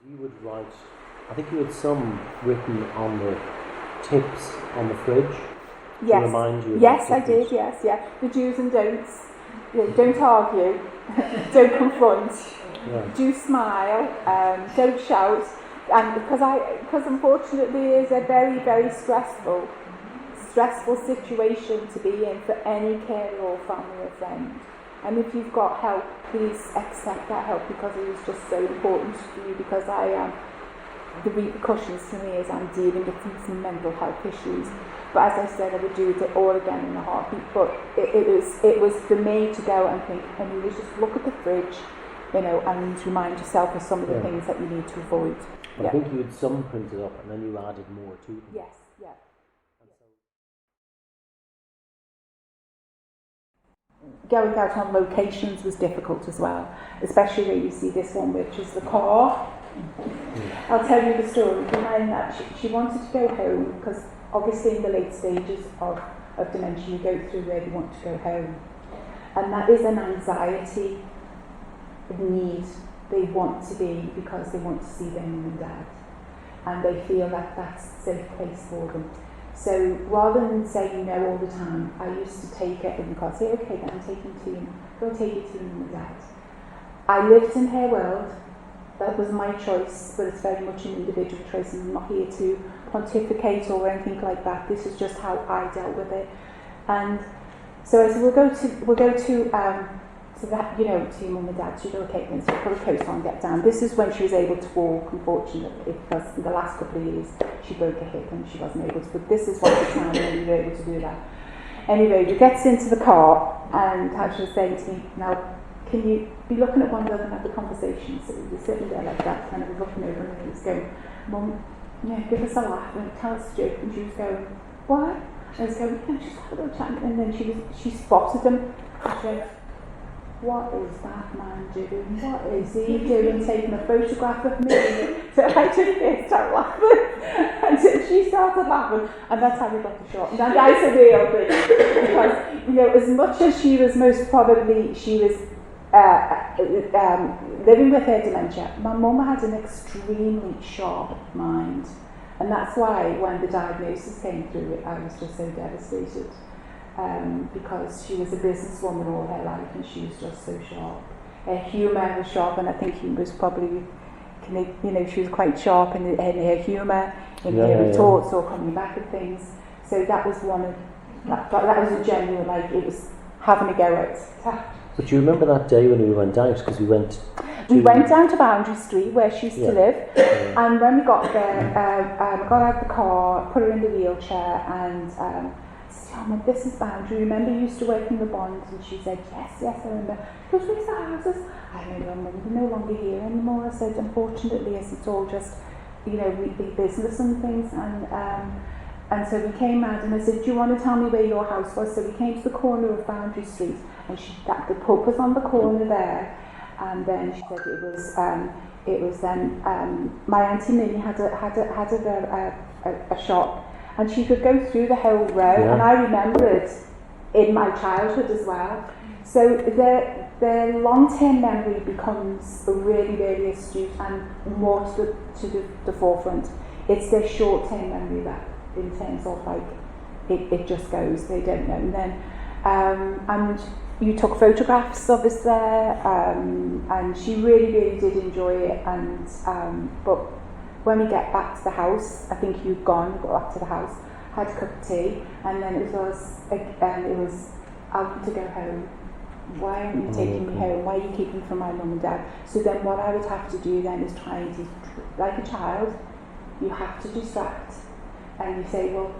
You would write, I think you had some written on the tips on the fridge to remind you. Yes, I did, yes. The do's and don'ts. Don't argue, don't confront, do smile, don't shout. And because unfortunately it's a very, very stressful situation to be in for any carer or family or friend. And if you've got help, please accept that help, because it is just so important to you, because the repercussions for me is I'm dealing with some mental health issues. But as I said, I would do it all again in a heartbeat. But it was for me to go and think, and you just look at the fridge, and remind yourself of some of the things that you need to avoid. I think you had some printed up and then you added more to them. Yes, yeah. Going out on locations was difficult as well, especially where you see this one, which is the car. I'll tell you the story behind that. She wanted to go home, because obviously in the late stages of dementia you go through where you want to go home, and that is an anxiety need. They want to be, because they want to see their mum and dad, and they feel that that's a safe place for them. So rather than saying no all the time, I used to take it in the car, say, okay, then I'm taking to you, go take it to your mum and dad. I lived in her world. That was my choice, but it's very much an individual choice, and I'm not here to pontificate or anything like that. This is just how I dealt with it. And so I said, we'll go to that, to your mum and dad. She'd go, okay, then so put a coat on, get down. This is when she was able to walk, unfortunately, because in the last couple of years she broke her hip and she wasn't able to. But this is what the time when we were able to do that. Anyway, we gets into the car, and she was saying to me, now, can you be looking at one another and have a conversation? So we were sitting there like that, and I was looking over, and he was going, Mum, give us a laugh and tell us a joke. And she was going, what? And I was going, just have a little chat. And then she spotted him. She went, what is that man doing? What is he doing, taking a photograph of me? So I just started laughing, and she started laughing, and that's how we got the shot. And that's a real thing, because as much as she was living with her dementia, my mum had an extremely sharp mind, and that's why when the diagnosis came through, I was just so devastated. Because she was a businesswoman all her life, and she was just so sharp. Her humour was sharp, and I think he was probably, she was quite sharp in her humour, in her retorts or coming back at things. So that was that was a genuine, it was having a go at. But you remember that day when we went out, because we went down to Boundary Street, where she used to live, and when we got there, I got out of the car, put her in the wheelchair, and Mum, this is Boundary. Remember you used to work in the Bond? And she said, yes, I remember. She goes, where's the houses? I remember, Mum, we're no longer here anymore. I said, unfortunately, as it's all just, business and things. And so we came out, and I said, do you want to tell me where your house was? So we came to the corner of Boundary Street, and the pub was on the corner there. And then she said it was my Auntie Minnie had a shop, and she could go through the whole row, and I remember it in my childhood as well. So the long-term memory becomes really, really astute and more to the forefront. It's their short-term memory that, in terms of it just goes, they don't know. And then, and you took photographs of us there, and she really, really did enjoy it. And but when we get back to the house, I think you'd got back to the house, had a cup of tea, and then it was I want to go home. Why aren't you taking me home? Why are you keeping from my mum and dad? So then what I would have to do then is try and, like a child, you have to distract, and you say, well,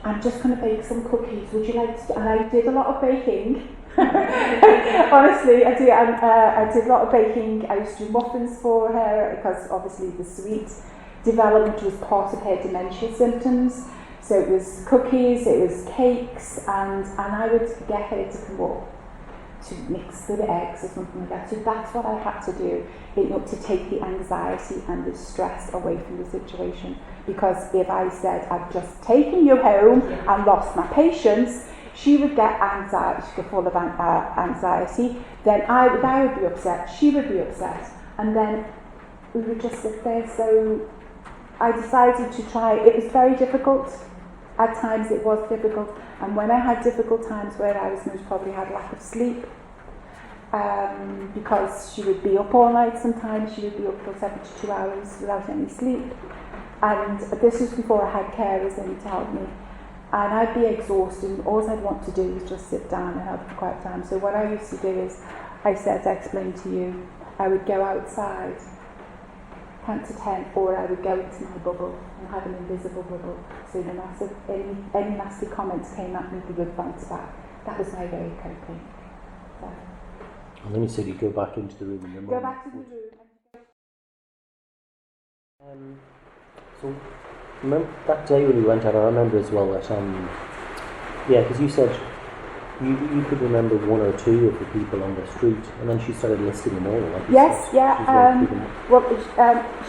I'm just going to bake some cookies. Would you like to? And I did a lot of baking. Honestly, I did a lot of baking. I used to do muffins for her, because obviously the sweet development was part of her dementia symptoms. So it was cookies, it was cakes, and I would get her to come up to mix with the eggs or something like that. So that's what I had to do to take the anxiety and the stress away from the situation. Because if I said, I've just taken you home and lost my patience, she would get anxiety, she'd get full of anxiety, then I would be upset, she would be upset, and then we would just sit there. So I decided to try. It was very difficult. At times it was difficult, and when I had difficult times where I was most probably had lack of sleep, because she would be up all night sometimes, she would be up for 72 hours without any sleep, and this was before I had carers in to help me, and I'd be exhausted, and all I'd want to do was just sit down and have a quiet time. So what I used to do is, I explained to you, I would go outside, count to 10, or I would go into my bubble and have an invisible bubble. So any nasty comments came at me, they would bounce back. That was my way of coping. So. And then you said you go back into the room and your Go back to the room. So, remember that day when we went out, I remember as well that, because you said you could remember one or two of the people on the street, and then she started listing them all. Like yes,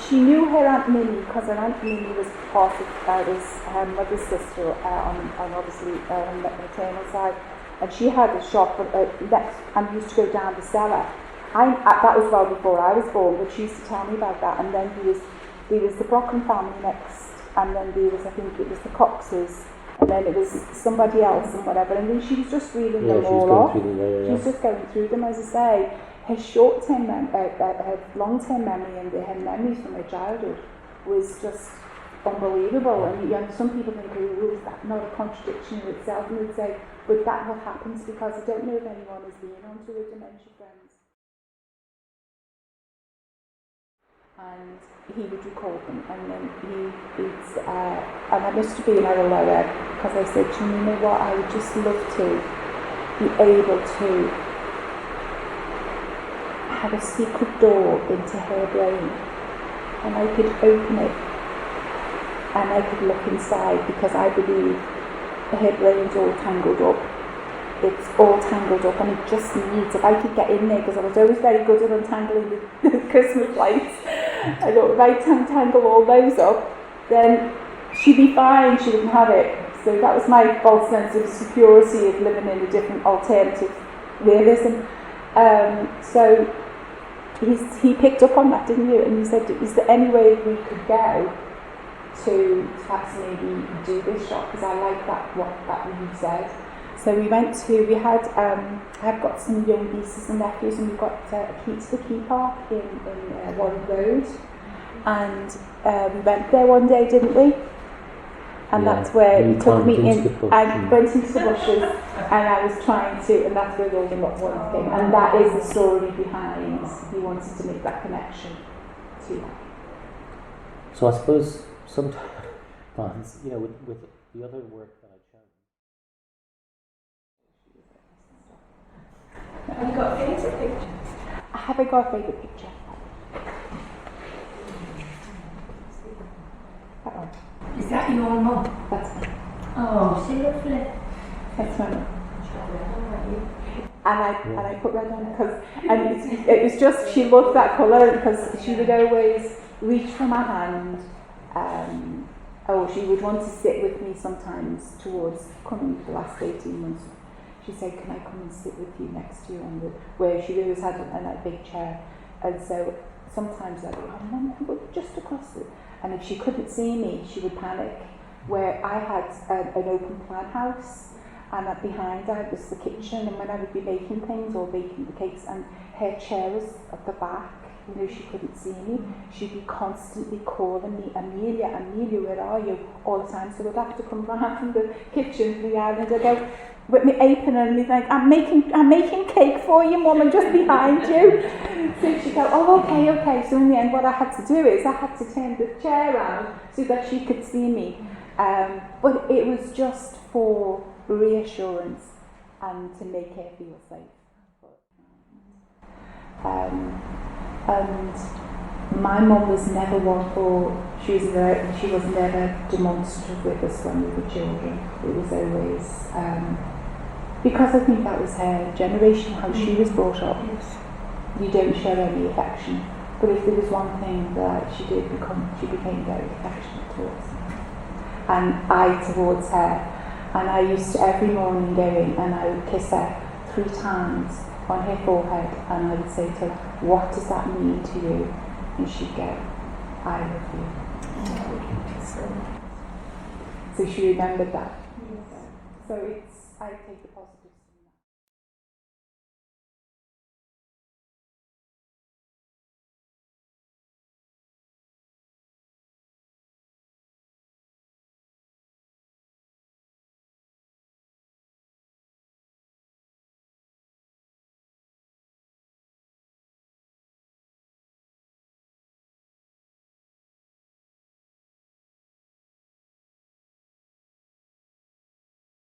she knew her Aunt Minnie, because her Aunt Minnie was part of her mother's sister on obviously her maternal side, and she had a shop and used to go down the cellar. That was well before I was born, but she used to tell me about that. And then there was the Brocken family next, and then there was, I think it was the Coxes, and then it was somebody else and whatever, and then she was just reading them all off. She was just going through them. As I say, her short-term her long-term memory and her memories from her childhood was just unbelievable. And some people think, is that not a contradiction in itself? And they'd say, but that's what happens, because I don't know if anyone has been onto a Dementia Friends. And he would record them, and then and I must have been at a lower, because I said to him, you know what, I would just love to be able to have a secret door into her brain, and I could open it and I could look inside, because I believe her brain's all tangled up. It's all tangled up, and it just needs, if I could get in there, because I was always very good at untangling the Christmas lights, I thought if I tangle all those up, then she'd be fine, she wouldn't have it. So that was my false sense of security of living in a different alternative realism. So he picked up on that, didn't you? And he said, is there any way we could go to perhaps maybe do this shop? Because I like that you said. So we had, I've got some young nieces and nephews, and we got a key to the Key Park in Warren Road, and we went there one day, didn't we? And that's where he took me in. I went into the bushes, and I was trying to, and that's where all the locked ones came. And that is the story behind, he wanted to make that connection to that. So I suppose sometimes, with the other work that I chose. Have you got a favourite picture? Have I got a favourite picture? Is that your mum? That's me. Oh, so lovely. That's my mum. And I put red on because, and it was just, she loved that colour, because she would always reach for my hand. She would want to sit with me sometimes towards coming the last 18 months. She said, can I come and sit with you next to you on where she always had a big chair. And so sometimes I'd go, Mum, just across it. And if she couldn't see me, she would panic. Where I had an open plan house, and behind I was the kitchen, and when I would be making things or baking the cakes, and her chair was at the back, she couldn't see me, she'd be constantly calling me, Amelia, where are you? All the time. So I'd have to come round from the kitchen to the island, and I'd go with my apron, and he'd like, I'm making cake for you, Mum, I'm just behind you. So she'd go, oh, okay. So in the end, what I had to do is I had to turn the chair around so that she could see me. But it was just for reassurance and to make her feel safe. And my mum was never one for, she was never demonstrative with us when we were children. It was always, because I think that was her generation, how she was brought up. You don't show any affection. But if there was one thing that she became very affectionate towards me. And I towards her. And I used to every morning go in and I would kiss her 3 times on her forehead, and I would say to her, what does that mean to you? and she'd get, I love you. So she remembered that. So I take the positive.